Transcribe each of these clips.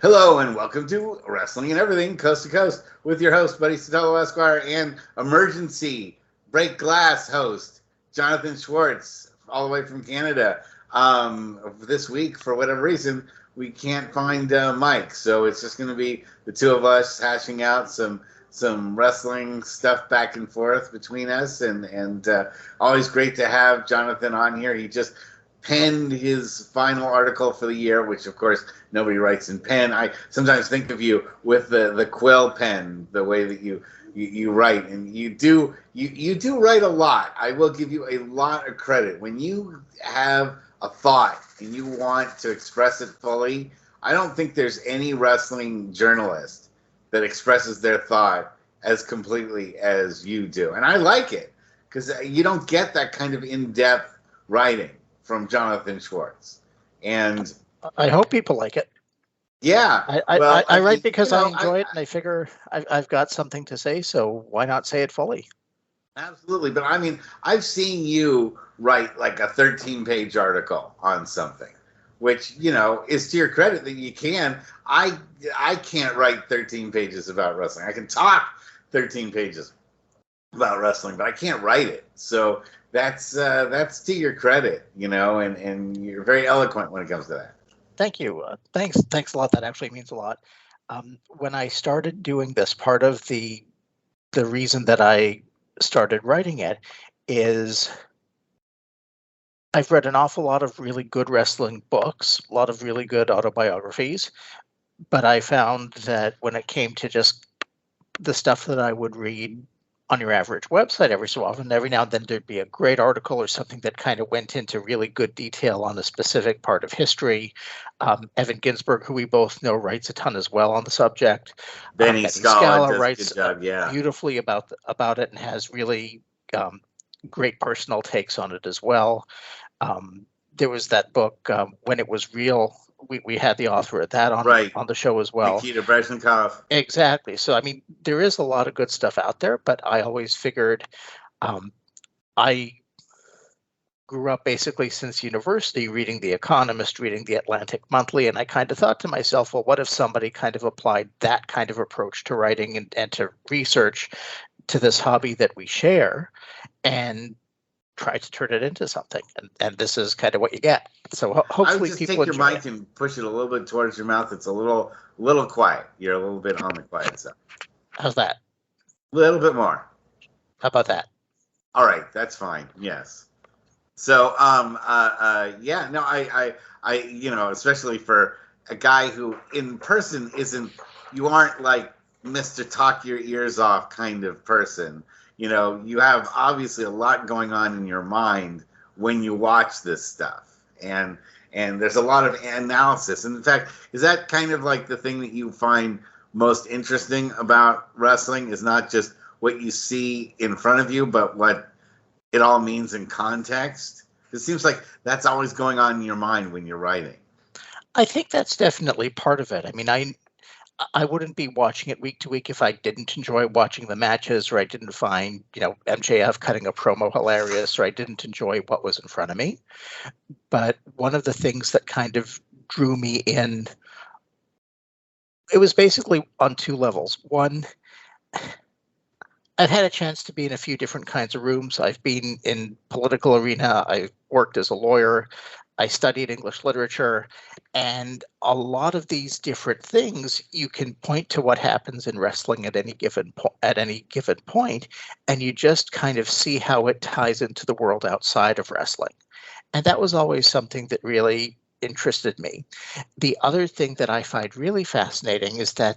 Hello and welcome to Wrestling and Everything, Coast to Coast, with your host, Buddy Sotelo Esquire, and emergency break glass host, Jonathan Schwartz, all the way from Canada. This week, for whatever reason, we can't find Mike, so it's just going to be the two of us hashing out some wrestling stuff back and forth between us, and always great to have Jonathan on here. He just penned his final article for the year, which of course nobody writes in pen. I sometimes think of you with the quill pen, the way that you write, and you do write a lot. I will give you a lot of credit when you have a thought and you want to express it fully. I don't think there's any wrestling journalist that expresses their thought as completely as you do, and I like it because you don't get that kind of in-depth writing from Jonathan Schwartz. And I hope people like it. Yeah. I write because I enjoy it, and I figure I've got something to say, so why not say it fully? Absolutely. But I mean, I've seen you write like a 13-page article on something, which, is to your credit that you can. I can't write 13 pages about wrestling. I can talk 13 pages about wrestling, but I can't write it. So that's to your credit, and you're very eloquent when it comes to that. Thank you. Thanks a lot. That actually means a lot. When I started doing this, part of the reason that I started writing it is I've read an awful lot of really good wrestling books, a lot of really good autobiographies, but I found that when it came to just the stuff that I would read on your average website every so often, every now and then there'd be a great article or something that kind of went into really good detail on a specific part of history. Evan Ginsberg, who we both know, writes a ton as well on the subject. Benny Scala writes beautifully about it and has really great personal takes on it as well. There was that book, When It Was Real. We had the author of that on the show as well. Nikita Brezhnev. Exactly. So, I mean, there is a lot of good stuff out there, but I always figured I grew up basically since university reading The Economist, reading The Atlantic Monthly, and I kind of thought to myself, well, what if somebody kind of applied that kind of approach to writing and to research to this hobby that we share and try to turn it into something, and this is kind of what you get. So hopefully people take your mic and push it a little bit towards your mouth. It's a little quiet. You're a little bit on the quiet side. How's that? A little bit more. How about that? All right, that's fine. Yes. So yeah, no, I especially for a guy who in person you aren't like Mr. Talk Your Ears Off kind of person. You have obviously a lot going on in your mind when you watch this stuff. And there's a lot of analysis. And in fact, is that kind of like the thing that you find most interesting about wrestling is not just what you see in front of you, but what it all means in context? It seems like that's always going on in your mind when you're writing. I think that's definitely part of it. I mean, I wouldn't be watching it week to week if I didn't enjoy watching the matches, or I didn't find, MJF cutting a promo hilarious, or I didn't enjoy what was in front of me. But one of the things that kind of drew me in, it was basically on two levels. One, I've had a chance to be in a few different kinds of rooms. I've been in political arena. I've worked as a lawyer. I studied English literature, and a lot of these different things, you can point to what happens in wrestling at any given point, and you just kind of see how it ties into the world outside of wrestling. And that was always something that really interested me. The other thing that I find really fascinating is that,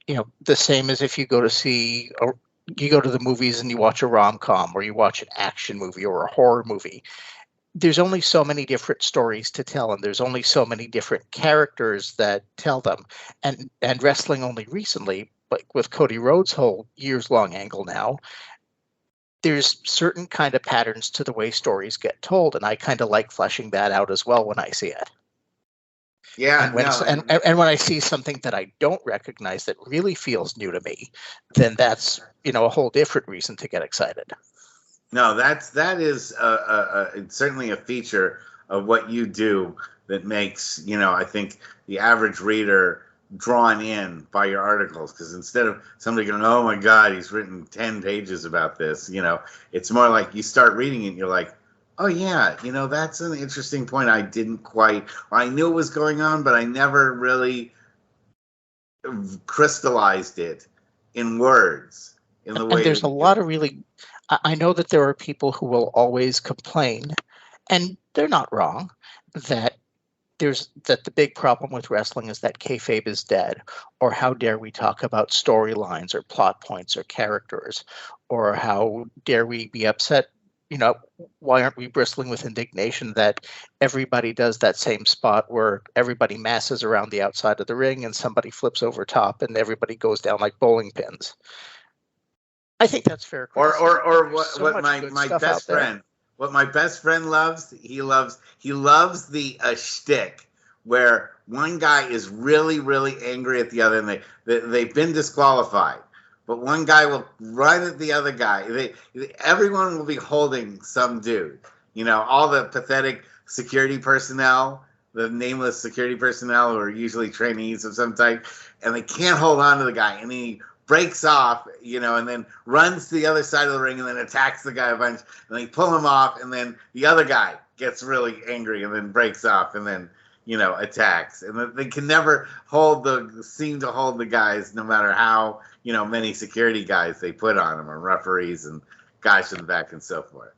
the same as if you go to the movies and you watch a rom-com, or you watch an action movie or a horror movie. There's only so many different stories to tell, and there's only so many different characters that tell them. And wrestling only recently, like with Cody Rhodes' whole years-long angle now, there's certain kind of patterns to the way stories get told, and I kind of like fleshing that out as well when I see it. Yeah. And when I see something that I don't recognize that really feels new to me, then that's a whole different reason to get excited. No, that is certainly a feature of what you do that makes, I think the average reader drawn in by your articles, because instead of somebody going, "Oh my God, he's written 10 pages about this," it's more like you start reading it and you're like, "Oh yeah, that's an interesting point. I didn't quite, or I knew it was going on, but I never really crystallized it in words in the And way there's that a you lot do." of really, I know that there are people who will always complain, and they're not wrong, that that the big problem with wrestling is that kayfabe is dead, or how dare we talk about storylines or plot points or characters, or how dare we be upset, why aren't we bristling with indignation that everybody does that same spot where everybody masses around the outside of the ring and somebody flips over top and everybody goes down like bowling pins. I think that's fair Or criticism. There's what so much good my stuff out best there. friend, what my best friend loves, he loves the shtick where one guy is really really angry at the other, and they've been disqualified, but one guy will run at the other guy. Everyone will be holding some dude, all the pathetic security personnel, the nameless security personnel who are usually trainees of some type, and they can't hold on to the guy, and he breaks off, and then runs to the other side of the ring and then attacks the guy a bunch, and they pull him off, and then the other guy gets really angry and then breaks off and then, attacks. And they can never seem to hold the guys, no matter how, many security guys they put on them, or referees and guys in the back and so forth.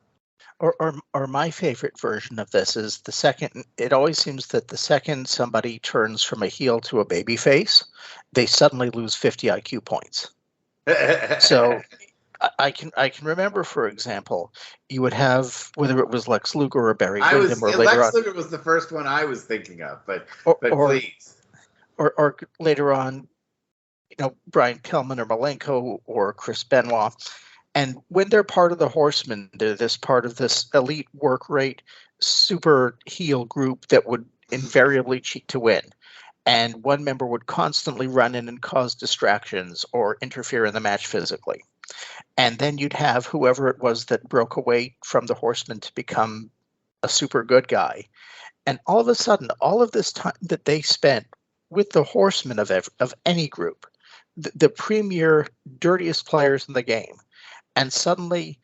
Or my favorite version of this is the second. It always seems that the second somebody turns from a heel to a baby face, they suddenly lose 50 IQ points. So I can remember, for example, you would have, whether it was Lex Luger or Barry Windham, or later Lex on, Luger was the first one I was thinking of, but or please. or later on, Brian Pillman or Malenko or Chris Benoit. And when they're part of the Horsemen, they're part of this elite work rate super heel group that would invariably cheat to win. And one member would constantly run in and cause distractions or interfere in the match physically. And then you'd have whoever it was that broke away from the Horsemen to become a super good guy. And all of a sudden, all of this time that they spent with the Horsemen of any group, the premier, dirtiest players in the game, and suddenly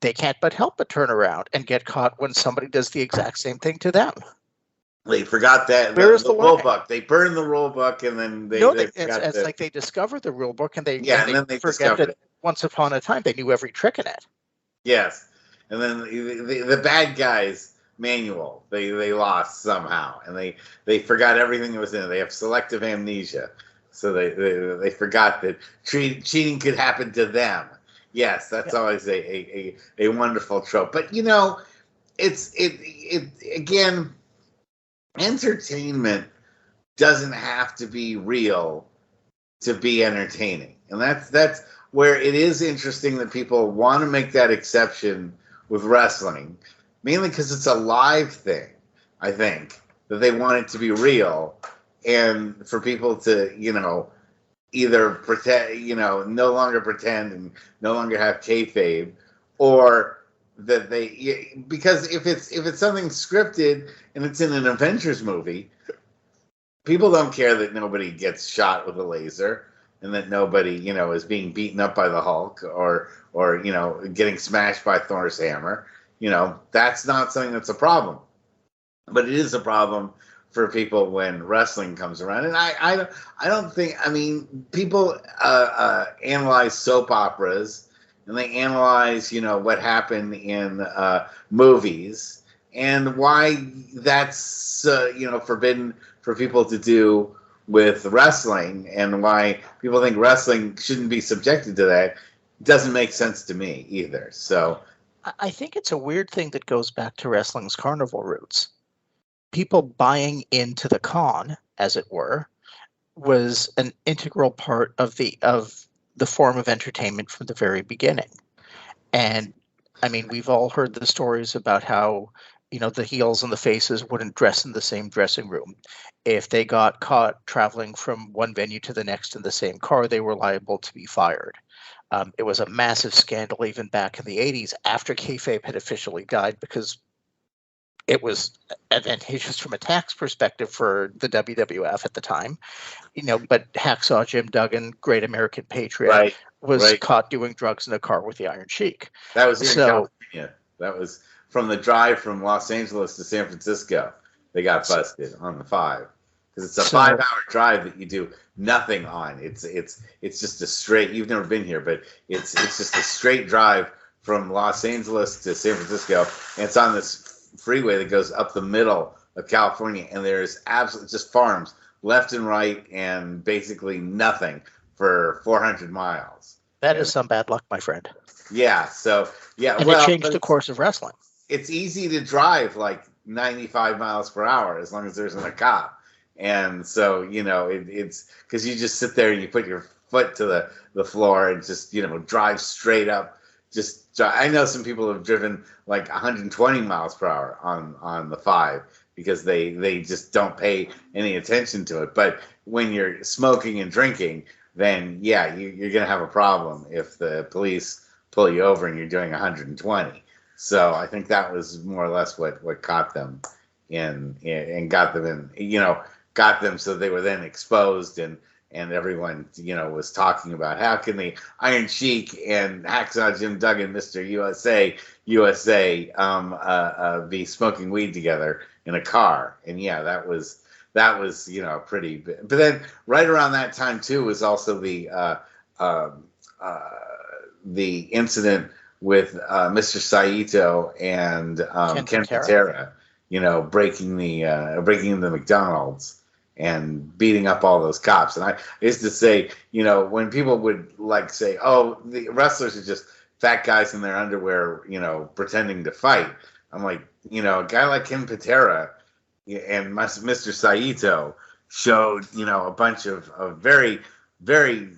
they can't help but turn around and get caught when somebody does the exact same thing to them. They forgot that Where is the the rule learning? book. They burn the rule book, and then it's like they discover the rule book and and then they forget discovered that once upon a time they knew every trick in it. Yes, and then the bad guys manual they lost somehow, and they forgot everything that was in it. They have selective amnesia, so they forgot that cheating could happen to them. Yes, that's always a wonderful trope. But it again, entertainment doesn't have to be real to be entertaining, and that's where it is interesting that people want to make that exception with wrestling, mainly because it's a live thing. I think that they want it to be real, and for people to either pretend, no longer pretend and no longer have kayfabe, or that because if it's something scripted and it's in an Avengers movie, people don't care that nobody gets shot with a laser and that nobody, is being beaten up by the Hulk or getting smashed by Thor's hammer. That's not something that's a problem. But it is a problem for people when wrestling comes around. And I don't think, people analyze soap operas and they analyze, what happened in movies and why that's, forbidden for people to do with wrestling, and why people think wrestling shouldn't be subjected to that doesn't make sense to me either. So I think it's a weird thing that goes back to wrestling's carnival roots. People buying into the con, as it were, was an integral part of the form of entertainment from the very beginning. And we've all heard the stories about how the heels and the faces wouldn't dress in the same dressing room. If they got caught traveling from one venue to the next in the same car, they were liable to be fired. It was a massive scandal even back in the 80s after kayfabe had officially died, because it was advantageous from a tax perspective for the WWF at the time, but Hacksaw Jim Duggan, Great American Patriot, Right, was right. caught doing drugs in a car with the Iron Sheik. That was here in So, California. That was from the drive from Los Angeles to San Francisco. They got busted on the 5 because it's a So- 5-hour drive that you do nothing on. It's just a straight. You've never been here, but it's just a straight drive from Los Angeles to San Francisco, and it's on this freeway that goes up the middle of California, and there's absolutely just farms left and right, and basically nothing for 400 miles. that is some bad luck, my friend. Yeah. So yeah, And well, it changed but the course of wrestling. it's easy to drive like 95 miles per hour as long as there isn't a cop. And so, it's because you just sit there and you put your foot to the floor and just, drive straight up. I know some people have driven like 120 miles per hour on the 5 because they just don't pay any attention to it. But when you're smoking and drinking, then yeah, you're going to have a problem if the police pull you over and you're doing 120. So I think that was more or less what caught them and got them got them so they were then exposed and everyone was talking about how can the Iron Sheik and Hacksaw Jim Duggan, Mr. USA be smoking weed together in a car. And yeah, that was pretty big. But then right around that time too was also the incident with Mr. Saito and Ken Patera, breaking into McDonald's and beating up all those cops. And I used to say, when people would like say, oh, the wrestlers are just fat guys in their underwear, pretending to fight. I'm like, a guy like Ken Patera and Mr. Saito showed, a bunch of very, very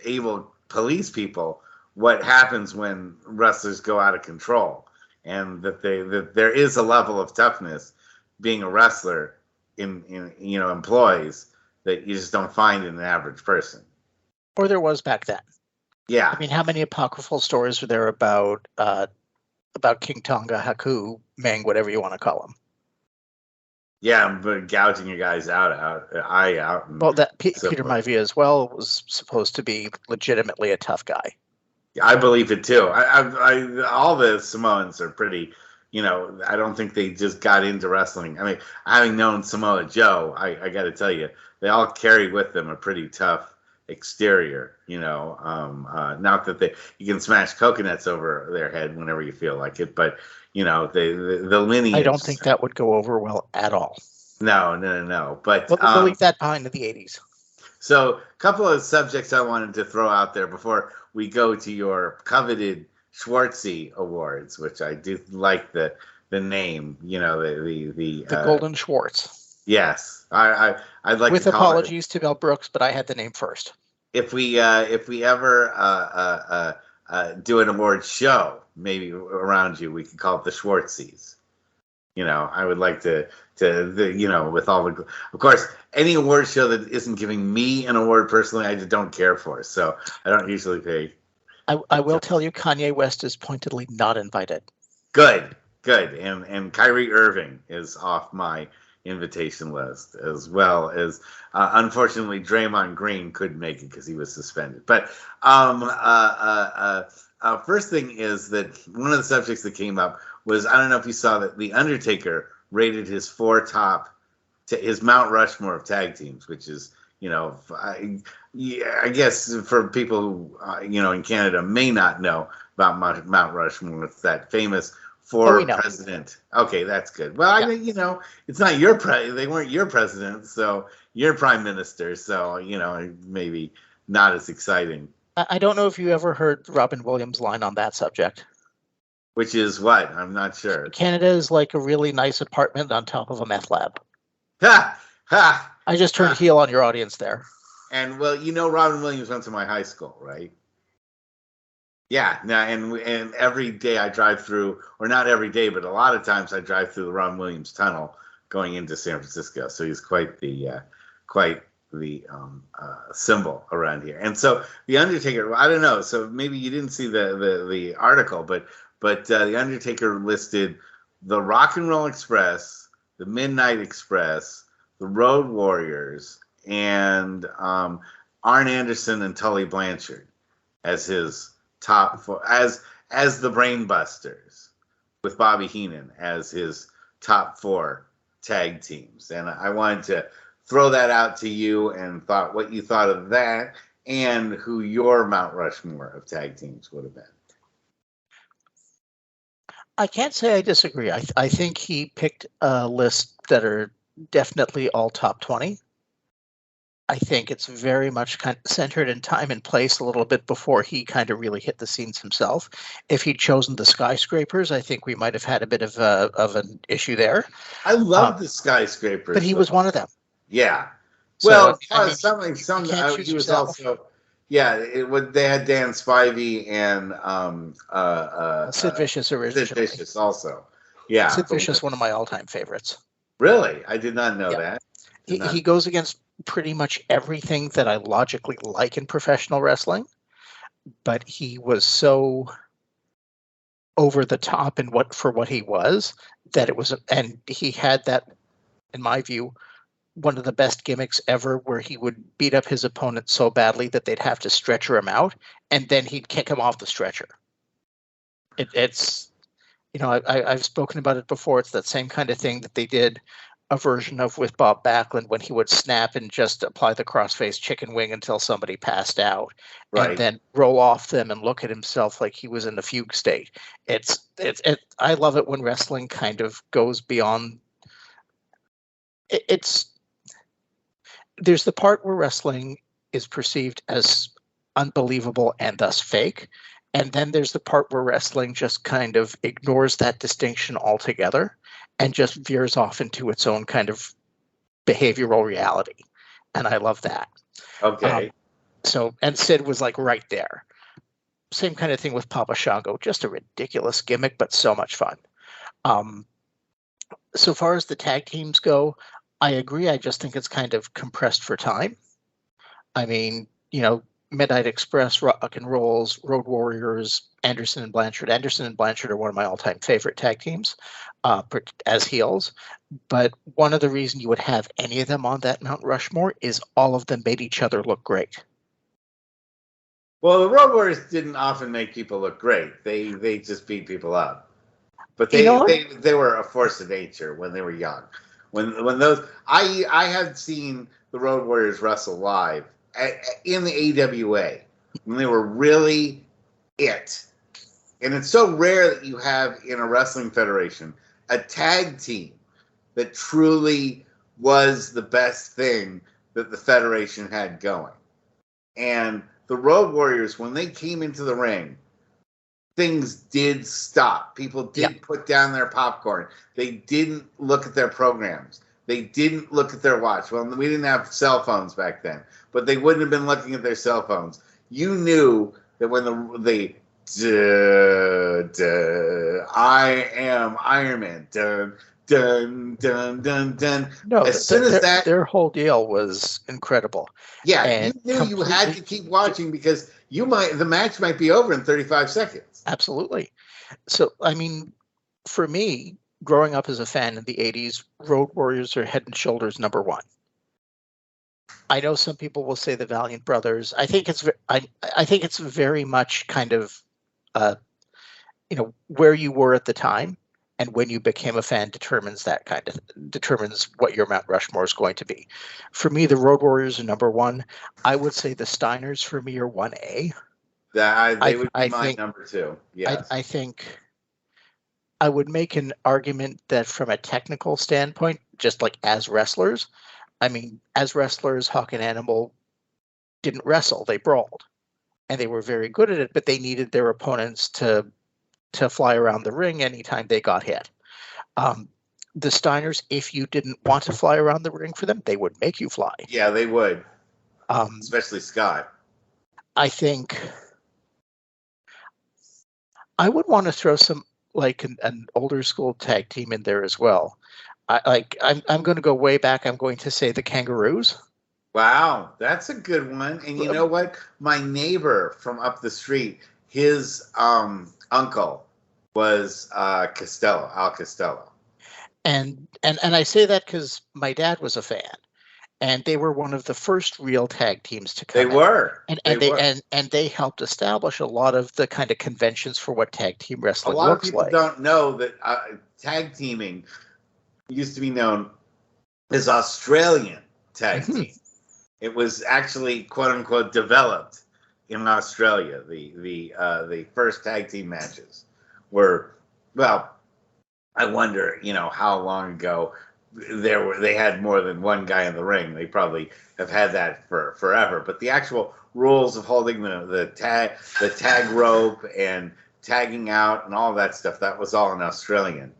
able police people what happens when wrestlers go out of control, and that there is a level of toughness being a wrestler in employees that you just don't find in an average person. Or there was back then. Yeah. I mean, how many apocryphal stories were there about King Tonga, Haku, Meng, whatever you want to call him? Yeah, but gouging your guy's eye out. Well, that Peter Maivia as well was supposed to be legitimately a tough guy. I believe it too. I all the Samoans are pretty. I don't think they just got into wrestling. I mean, having known Samoa Joe, I got to tell you, they all carry with them a pretty tough exterior. Not that you can smash coconuts over their head whenever you feel like it, but the lineage. I don't think that would go over well at all. No. But we'll leave that behind in the 80s. So, a couple of subjects I wanted to throw out there before we go to your coveted Schwartzy Awards, which I do like the name. The Golden Schwartz. Yes, I'd like with to call apologies to Mel Brooks, but I had the name first. If we ever do an award show, maybe around you, we could call it the Schwartzies. I would like to with all the, of course, any award show that isn't giving me an award personally, I just don't care for. So I don't usually pay. I will tell you, Kanye West is pointedly not invited. Good. And Kyrie Irving is off my invitation list, as well as unfortunately Draymond Green couldn't make it because he was suspended. But first thing is that one of the subjects that came up was, I don't know if you saw that The Undertaker rated his his Mount Rushmore of tag teams, which is, I guess for people who, in Canada may not know about Mount Rushmore, it's that famous president. Okay, that's good. Well, yeah. It's not your they weren't your president, so you're prime minister, so, maybe not as exciting. I don't know if you ever heard Robin Williams' line on that subject. Which is what? I'm not sure. Canada is like a really nice apartment on top of a meth lab. Ha! Ha! I just turned heel on your audience there. And, well, Robin Williams went to my high school, right? Yeah. Now, and every day I drive through, or not every day, but a lot of times I drive through the Robin Williams tunnel going into San Francisco. So he's quite the symbol around here. And so The Undertaker, I don't know. So maybe you didn't see the article, but The Undertaker listed the Rock and Roll Express, the Midnight Express, the Road Warriors, and Arn Anderson and Tully Blanchard as his top four, as the Brainbusters, with Bobby Heenan as his top four tag teams. And I wanted to throw that out to you and thought what you thought of that and who your Mount Rushmore of tag teams would have been. I can't say I disagree. I think he picked a list that are definitely all top 20. I think it's very much kind of centered in time and place a little bit before he kind of really hit the scenes himself. If he'd chosen the Skyscrapers, I think we might have had a bit of an issue there. I love the Skyscrapers, but he was one of them. Yeah. So, well, I mean, some you can't choose he was yourself. also. Yeah, they had Dan Spivey and Sid Vicious originally. Sid Vicious also. Yeah. Sid Vicious, one of my all-time favorites. Really? I did not know that. He goes against pretty much everything that I logically like in professional wrestling, but he was so over the top in what he was that it was, and he had that, in my view, one of the best gimmicks ever, where he would beat up his opponent so badly that they'd have to stretcher him out, and then he'd kick him off the stretcher. It's, I've spoken about it before. It's that same kind of thing that they did a version of with Bob Backlund, when he would snap and just apply the crossface chicken wing until somebody passed out, right, and then roll off them and look at himself like he was in a fugue state. I love it when wrestling kind of goes beyond. There's the part where wrestling is perceived as unbelievable and thus fake, and then there's the part where wrestling just kind of ignores that distinction altogether and just veers off into its own kind of behavioral reality. And I love that. Okay. And Sid was like right there. Same kind of thing with Papa Shango, just a ridiculous gimmick, but so much fun. So far as the tag teams go, I agree. I just think it's kind of compressed for time. I mean, Midnight Express, Rock and Rolls, Road Warriors, Anderson and Blanchard. Anderson and Blanchard are one of my all-time favorite tag teams as heels. But one of the reasons you would have any of them on that Mount Rushmore is all of them made each other look great. Well, the Road Warriors didn't often make people look great. They just beat people up. But they were a force of nature when they were young. When those I had seen the Road Warriors wrestle live in the AWA when they were really it. And it's so rare that you have in a wrestling federation a tag team that truly was the best thing that the federation had going. And the Road Warriors, when they came into the ring, things did stop. People did put down their popcorn. They didn't look at their programs. They didn't look at their watch. Well, we didn't have cell phones back then, but they wouldn't have been looking at their cell phones. You knew that when I am Iron Man, dun, dun, dun, dun, dun. No, as soon as their whole deal was incredible. Yeah, and you knew you had to keep watching because the match might be over in 35 seconds. Absolutely. So, I mean, for me, growing up as a fan in the 80s, Road Warriors are head and shoulders number one. I know some people will say the Valiant Brothers. I think it's very much kind of, where you were at the time and when you became a fan determines what your Mount Rushmore is going to be. For me, the Road Warriors are number one. I would say the Steiners for me are 1A. They would be my number two. Yes. I think I would make an argument that from a technical standpoint, just like as wrestlers, Hawk and Animal didn't wrestle, they brawled. And they were very good at it, but they needed their opponents to fly around the ring anytime they got hit. The Steiners, if you didn't want to fly around the ring for them, they would make you fly. Yeah, they would. Especially Scott. I think I would want to throw some like an older school tag team in there as well. I'm going to go way back. I'm going to say the Kangaroos. Wow, that's a good one. And you know what? My neighbor from up the street, his uncle was Costello, Al Costello. And I say that because my dad was a fan, and they were one of the first real tag teams to come They in. were. And they helped establish a lot of the kind of conventions for what tag team wrestling looks like. A lot of people don't know that tag teaming used to be known as Australian tag team. It was actually quote unquote developed in Australia. The first tag team matches were, well, I wonder, how long ago they had more than one guy in the ring. They probably have had that for forever. But the actual rules of holding the tag rope and tagging out and all that stuff, that was all an Australian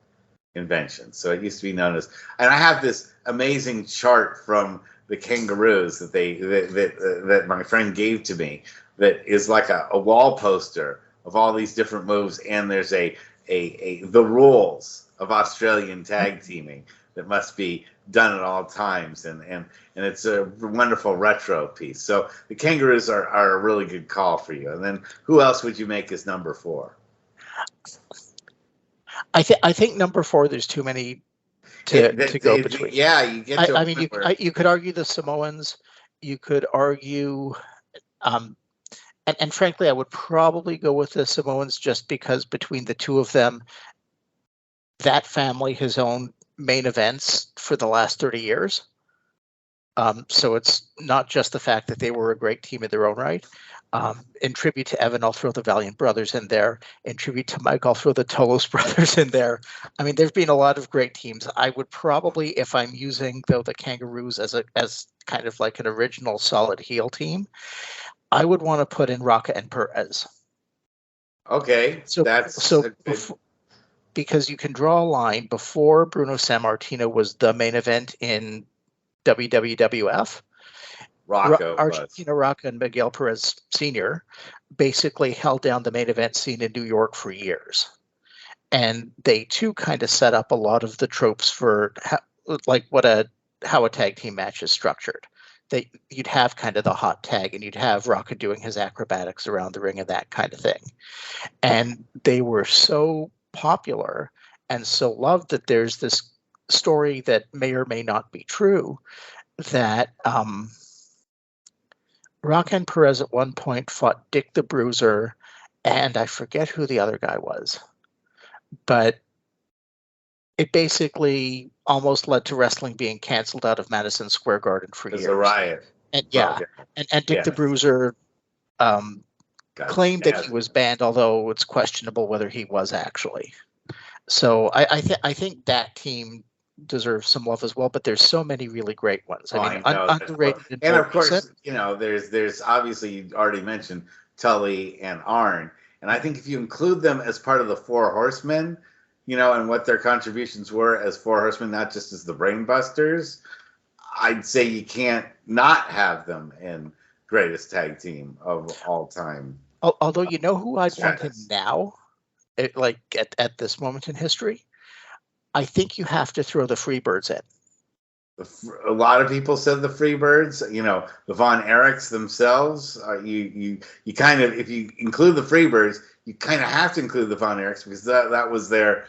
invention. So it used to be known as, and I have this amazing chart from the Kangaroos that my friend gave to me that is like a wall poster of all these different moves, and there's the rules of Australian tag teaming that must be done at all times, and it's a wonderful retro piece. So the Kangaroos are a really good call for you. And then who else would you make as number 4? I think number 4. There's too many to go between. Yeah, you get to. I mean, you could argue the Samoans. You could argue, and frankly, I would probably go with the Samoans just because between the two of them, that family has owned main events for the last 30 years. So it's not just the fact that they were a great team in their own right. In tribute to Evan, I'll throw the Valiant Brothers in there. In tribute to Mike, I'll throw the Tolos Brothers in there. I mean, there's been a lot of great teams. I would probably, if I'm using though the Kangaroos as kind of like an original solid heel team, I would want to put in Rocca and Perez. Okay, because you can draw a line before Bruno Sammartino was the main event in WWF. Argentina Rocca and Miguel Perez Sr. basically held down the main event scene in New York for years. And they too kind of set up a lot of the tropes for how a tag team match is structured. You'd have kind of the hot tag, and you'd have Rocca doing his acrobatics around the ring and that kind of thing. And they were so popular and so loved that there's this story that may or may not be true that Rocca and Perez at one point fought Dick the Bruiser, and I forget who the other guy was, but it basically almost led to wrestling being canceled out of Madison Square Garden for years. It was a riot. And and Dick the Bruiser claimed that he was banned, although it's questionable whether he was actually. So I think that team deserves some love as well, but there's so many really great ones. I mean, underrated. And of course, there's obviously, you already mentioned Tully and Arn, and I think if you include them as part of the Four Horsemen, and what their contributions were as Four Horsemen, not just as the Brainbusters, I'd say you can't not have them in greatest tag team of all time. Although, who I'd want him now, at this moment in history? I think you have to throw the Freebirds in. A lot of people said the Freebirds. The Von Erichs themselves. You kind of, if you include the Freebirds, you kind of have to include the Von Erichs because that was their.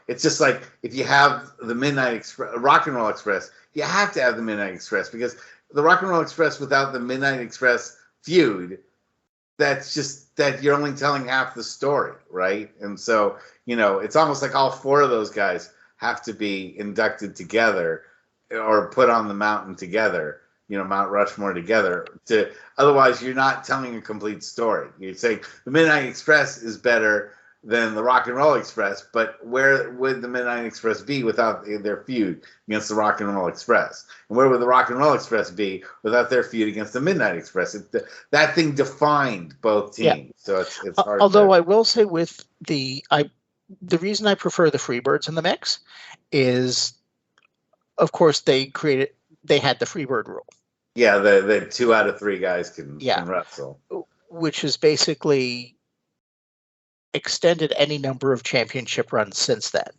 It's just like if you have the Midnight Express, Rock and Roll Express, you have to have the Midnight Express because the Rock and Roll Express without the Midnight Express feud, that's just that you're only telling half the story, right? And so, it's almost like all 4 of those guys have to be inducted together or put on the mountain together, Mount Rushmore together. Otherwise, you're not telling a complete story. You're saying the Midnight Express is better than the Rock and Roll Express, but where would the Midnight Express be without their feud against the Rock and Roll Express? And where would the Rock and Roll Express be without their feud against the Midnight Express? That thing defined both teams, yeah. So it's hard. Although I will say with the reason I prefer the Freebirds in the mix is, of course, they had the Freebird rule. Yeah, the 2 out of 3 guys can wrestle, which is basically extended any number of championship runs since then.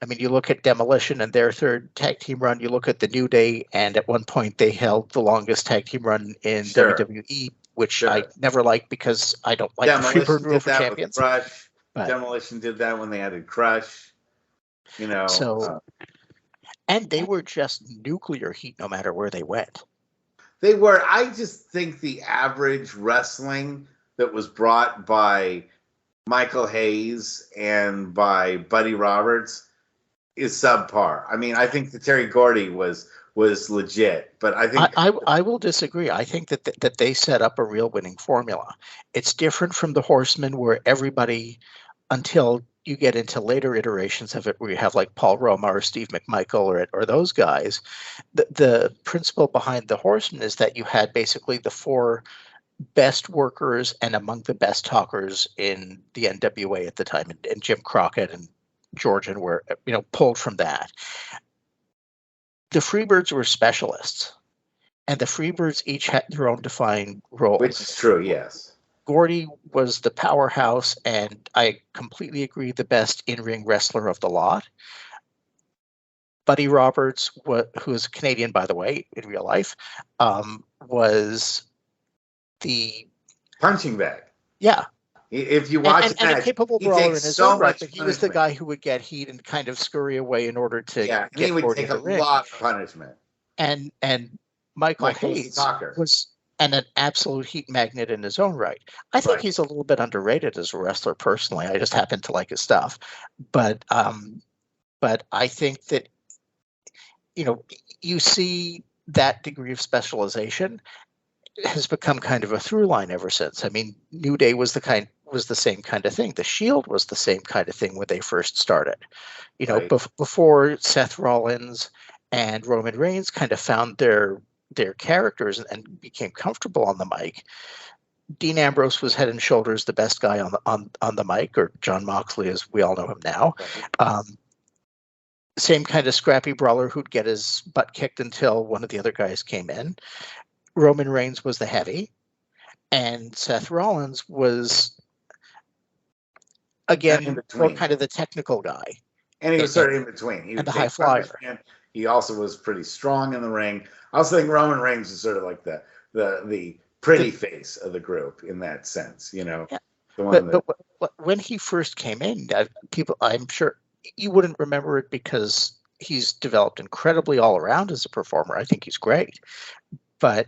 I mean, you look at Demolition and their 3rd tag team run, you look at the New Day, and at one point they held the longest tag team run in WWE, which I never liked because I don't like the Freebird rule for champions. But Demolition did that when they added Crush. so, and they were just nuclear heat no matter where they went. They were. I just think the average wrestling that was brought by Michael Hayes and by Buddy Roberts is subpar. I mean, I think the Terry Gordy was legit, but I think I will disagree. I think that they set up a real winning formula. It's different from the Horsemen, where everybody, until you get into later iterations of it, where you have like Paul Roma or Steve McMichael or those guys, the principle behind the Horsemen is that you had basically the four best workers and among the best talkers in the NWA at the time, and Jim Crockett and Georgian were pulled from that. The Freebirds were specialists, and the Freebirds each had their own defined roles. Which is true, yes. Gordy was the powerhouse, and I completely agree, the best in-ring wrestler of the lot. Buddy Roberts, who is Canadian, by the way, in real life, was the punching bag. Yeah. If you watch and a capable brawler in his own right, but he was the guy who would get heat and kind of scurry away in order to get he would take a lot of punishment. And Michael Hayes was an absolute heat magnet in his own right. I think he's a little bit underrated as a wrestler personally. I just happen to like his stuff. But I think that you see that degree of specialization has become kind of a through line ever since. I mean, New Day was the same kind of thing. The Shield was the same kind of thing when they first started. Before Seth Rollins and Roman Reigns kind of found their characters and became comfortable on the mic, Dean Ambrose was head and shoulders the best guy on the mic, or John Moxley as we all know him now. Same kind of scrappy brawler who'd get his butt kicked until one of the other guys came in. Roman Reigns was the heavy, and Seth Rollins was, again, more kind of the technical guy. And he was sort of in between. He and the high flyer. He also was pretty strong in the ring. I also think Roman Reigns is sort of like the pretty face of the group in that sense, Yeah. But when he first came in, I'm sure you wouldn't remember it because he's developed incredibly all around as a performer. I think he's great. But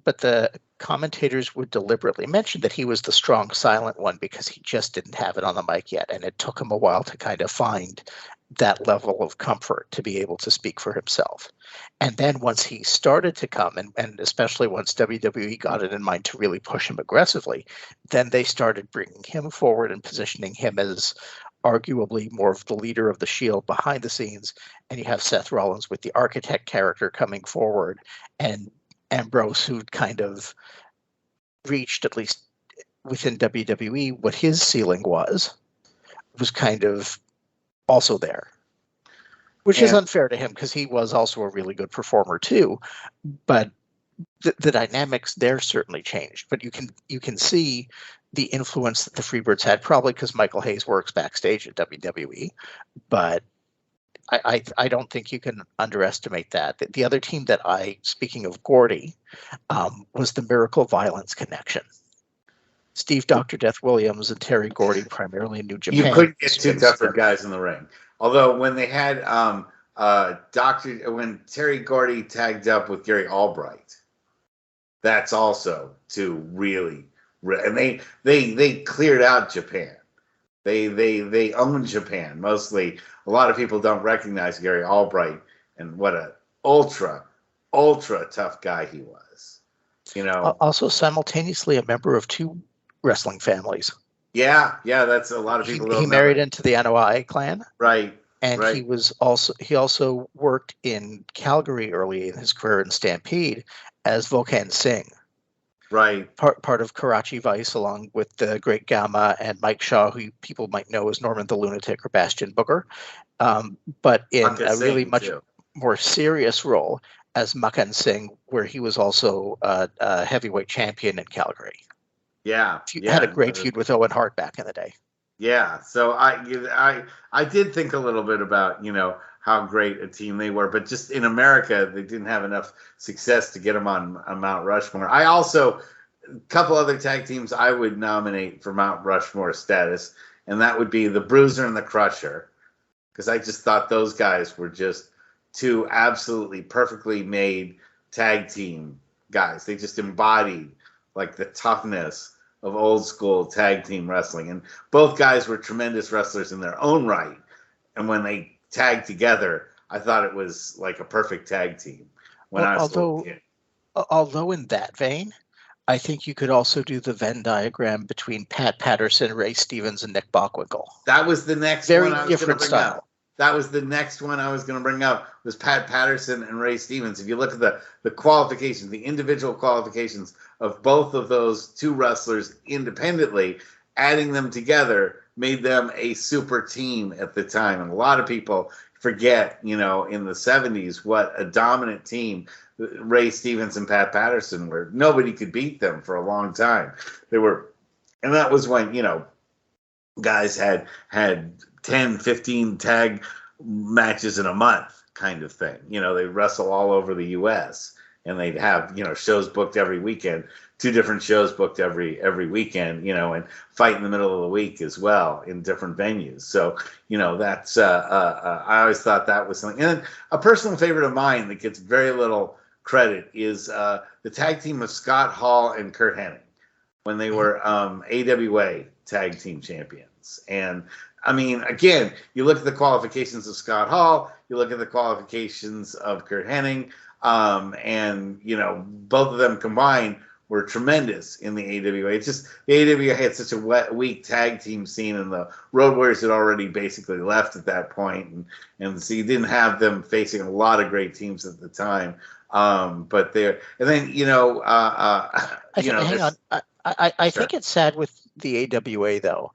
the commentators would deliberately mention that he was the strong, silent one because he just didn't have it on the mic yet. And it took him a while to kind of find that level of comfort to be able to speak for himself. And then once he started to come, and especially once WWE got it in mind to really push him aggressively, then they started bringing him forward and positioning him as arguably more of the leader of the Shield behind the scenes. And you have Seth Rollins with the architect character coming forward, and Ambrose, who'd kind of reached, at least within WWE, what his ceiling was kind of also there, which is unfair to him because he was also a really good performer too. But the dynamics there certainly changed. But you can see the influence that the Freebirds had, probably because Michael Hayes works backstage at WWE. But I don't think you can underestimate that. The other team that speaking of Gordy, was the Miracle Violence Connection. Steve Dr. Death Williams and Terry Gordy, primarily in New Japan. You couldn't get two tougher guys in the ring. Although when they had when Terry Gordy tagged up with Gary Albright, that's also two really, and they cleared out Japan. They owned Japan mostly. A lot of people don't recognize Gary Albright and what a ultra tough guy he was. Also simultaneously a member of two wrestling families. Yeah, that's a lot of people. He married into the NOI clan, right? And he also worked in Calgary early in his career in Stampede as Volkan Singh. Right. Part of Karachi Vice, along with the Great Gamma and Mike Shaw, who people might know as Norman the Lunatic or Bastion Booger, but in a really much more serious role as Makan Singh, where he was also a heavyweight champion in Calgary. Yeah, he had a great feud with Owen Hart back in the day. Yeah, so I did think a little bit about how great a team they were, but just in America they didn't have enough success to get them on Mount Rushmore. I also couple other tag teams I would nominate for Mount Rushmore status, and that would be the Bruiser and the Crusher, because I just thought those guys were just two absolutely perfectly made tag team guys. They just embodied like the toughness of old school tag team wrestling, and both guys were tremendous wrestlers in their own right. And when they tagged together, I thought it was like a perfect tag team. When I was a little kid. Although in that vein, I think you could also do the Venn diagram between Pat Patterson, Ray Stevens, and Nick Bockwinkel. That was the next Very one I was different going to bring style. up. That was the next one I was going to bring up, was Pat Patterson and Ray Stevens. If you look at the qualifications, the individual qualifications of both of those two wrestlers independently, adding them together made them a super team at the time. And a lot of people forget, in the 70s, what a dominant team Ray Stevens and Pat Patterson were. Nobody could beat them for a long time. And that was when, guys had 10, 15 tag matches in a month kind of thing. They'd wrestle all over the U.S. and they'd have, shows booked every weekend, 2 different shows booked every weekend, and fight in the middle of the week as well in different venues. So, that's, I always thought that was something. And a personal favorite of mine that gets very little credit is the tag team of Scott Hall and Kurt Hennig when they were AWA tag team champions. And I mean, again, you look at the qualifications of Scott Hall, you look at the qualifications of Kurt Hennig, and both of them combined were tremendous in the AWA. It's just the AWA had such a weak tag team scene, and the Road Warriors had already basically left at that point, and so you didn't have them facing a lot of great teams at the time. But there, and then hang on. I think it's sad with the AWA though,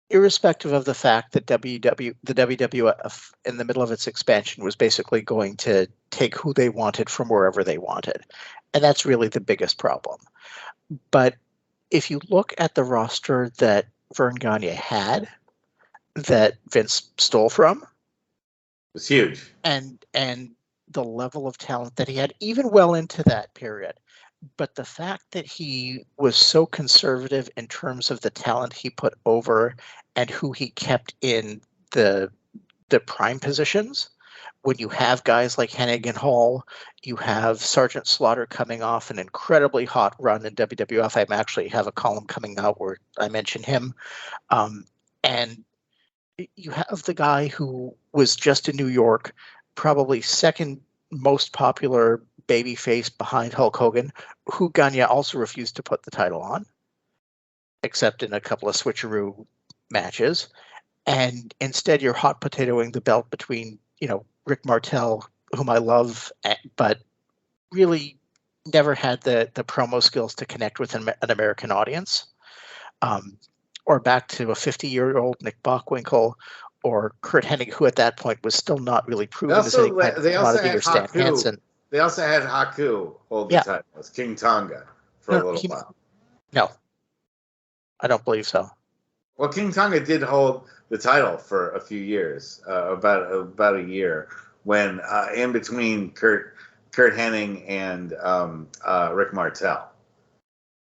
irrespective of the fact that the WWF in the middle of its expansion was basically going to take who they wanted from wherever they wanted, and that's really the biggest problem. But if you look at the roster that Vern Gagne had, that Vince stole from, it was huge, and the level of talent that he had, even well into that period. But the fact that he was so conservative in terms of the talent he put over and who he kept in the prime positions, when you have guys like Hennig and Hall, you have Sergeant Slaughter coming off an incredibly hot run in WWF. I actually have a column coming out where I mention him. And you have the guy who was just in New York, probably second most popular babyface behind Hulk Hogan, who Gagne also refused to put the title on, except in a couple of switcheroo matches. And instead, you're hot potatoing the belt between, Rick Martel, whom I love, but really never had the promo skills to connect with an American audience. Or back to a 50-year-old Nick Bockwinkel, or Kurt Hennig, who at that point was still not really proven as any kind of commodity, or Stan Hansen. They also had Haku hold the title. It was King Tonga for a little while. No, I don't believe so. Well, King Tonga did hold the title for a few years, about a year, when in between Kurt Hennig and Rick Martel.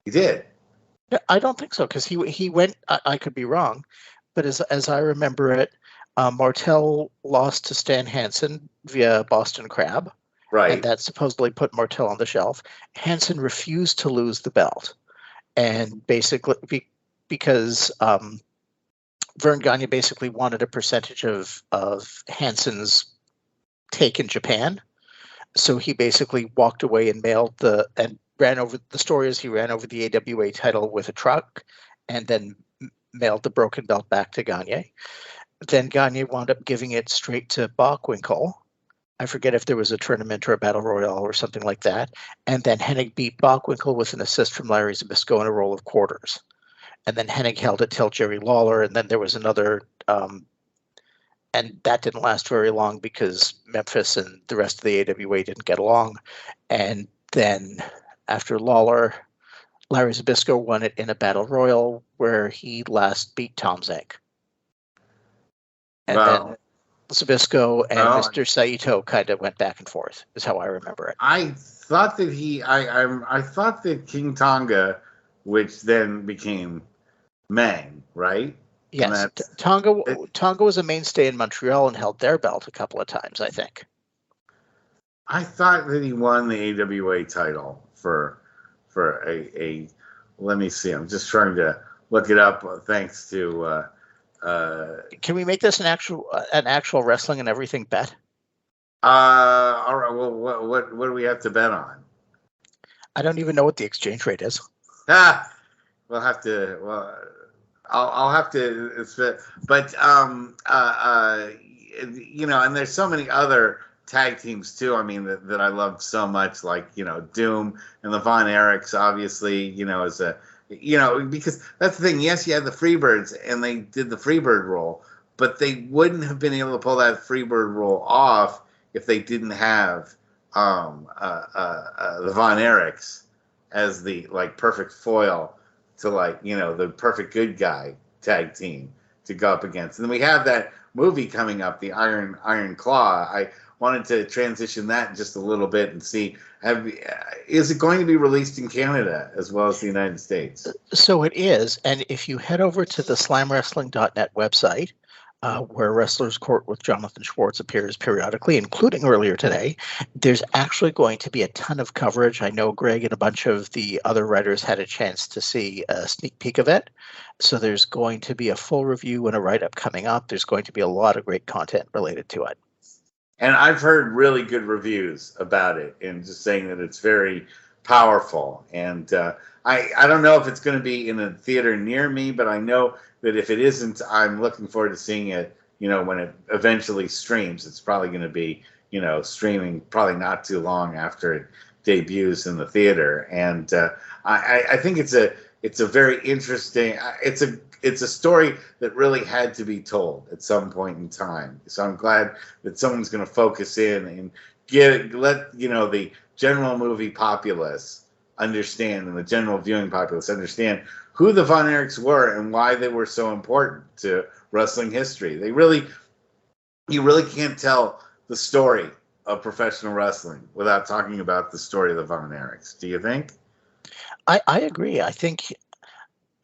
He did. I don't think so, because he went. I could be wrong, but as I remember it, Martel lost to Stan Hansen via Boston Crab, right? And that supposedly put Martel on the shelf. Hansen refused to lose the belt, and basically because Vern Gagne basically wanted a percentage of Hansen's take in Japan, so he basically walked away and ran over. The story is he ran over the AWA title with a truck, and then mailed the broken belt back to Gagne. Then Gagne wound up giving it straight to Bockwinkel. I forget if there was a tournament or a battle royal or something like that. And then Hennig beat Bockwinkel with an assist from Larry Zbyszko in a roll of quarters. And then Hennig held it till Jerry Lawler, and then there was another, and that didn't last very long because Memphis and the rest of the AWA didn't get along. And then after Lawler, Larry Zbyszko won it in a battle royal where he last beat Tom Zank. And then Zbyszko and Mr. Saito kind of went back and forth, is how I remember it. I thought that I thought that King Tonga, which then became Mang, right? And Yes, Tonga it, Tonga was a mainstay in Montreal and held their belt a couple of times, I think. I thought that he won the AWA title for a. Let me see. I'm just trying to look it up. Thanks to. Can we make this an actual wrestling and everything bet? All right. Well, what do we have to bet on? I don't even know what the exchange rate is. We'll have to. Well, I'll have to. But you know, and there's so many other tag teams too. I mean, that I love so much, like, you know, Doom and the Von Erichs, obviously, you know, as a, you know, because that's the thing. Yes, you had the Freebirds, and they did the Freebird role, but they wouldn't have been able to pull that Freebird role off if they didn't have the Von Erichs as the, like, perfect foil to, like, you know, the perfect good guy tag team to go up against. And then we have that movie coming up, the Iron Claw. I wanted to transition that just a little bit and see, is it going to be released in Canada as well as the United States? So it is, and if you head over to the slamwrestling.net website, where Wrestler's Court with Jonathan Schwartz appears periodically, including earlier today, there's actually going to be a ton of coverage. I know Greg and a bunch of the other writers had a chance to see a sneak peek of it. So there's going to be a full review and a write-up coming up. There's going to be a lot of great content related to it. And I've heard really good reviews about it, and just saying that it's very powerful. And I don't know if it's going to be in a theater near me, but I know that if it isn't, I'm looking forward to seeing it, you know, when it eventually streams. It's probably going to be, you know, streaming probably not too long after it debuts in the theater. And I think it's a very interesting, it's a story that really had to be told at some point in time. So I'm glad that someone's going to focus in and let, you know, the general movie populace understand, and the general viewing populace understand who the Von Erichs were and why they were so important to wrestling history. You really can't tell the story of professional wrestling without talking about the story of the Von Erichs. Do you think? I agree. I think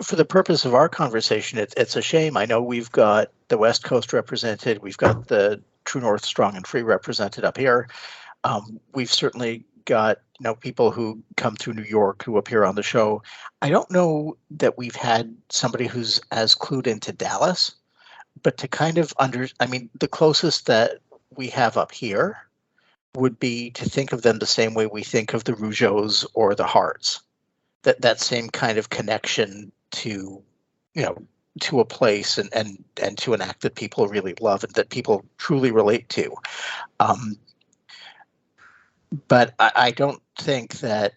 for the purpose of our conversation, it's a shame. I know we've got the West Coast represented. We've got the True North Strong and Free represented up here. We've certainly got, you know, people who come through New York who appear on the show. I don't know that we've had somebody who's as clued into Dallas, but to kind of I mean, the closest that we have up here would be to think of them the same way we think of the Rougeaus or the Harts. That same kind of connection to, you know, to a place and to an act that people really love and that people truly relate to. But I don't think that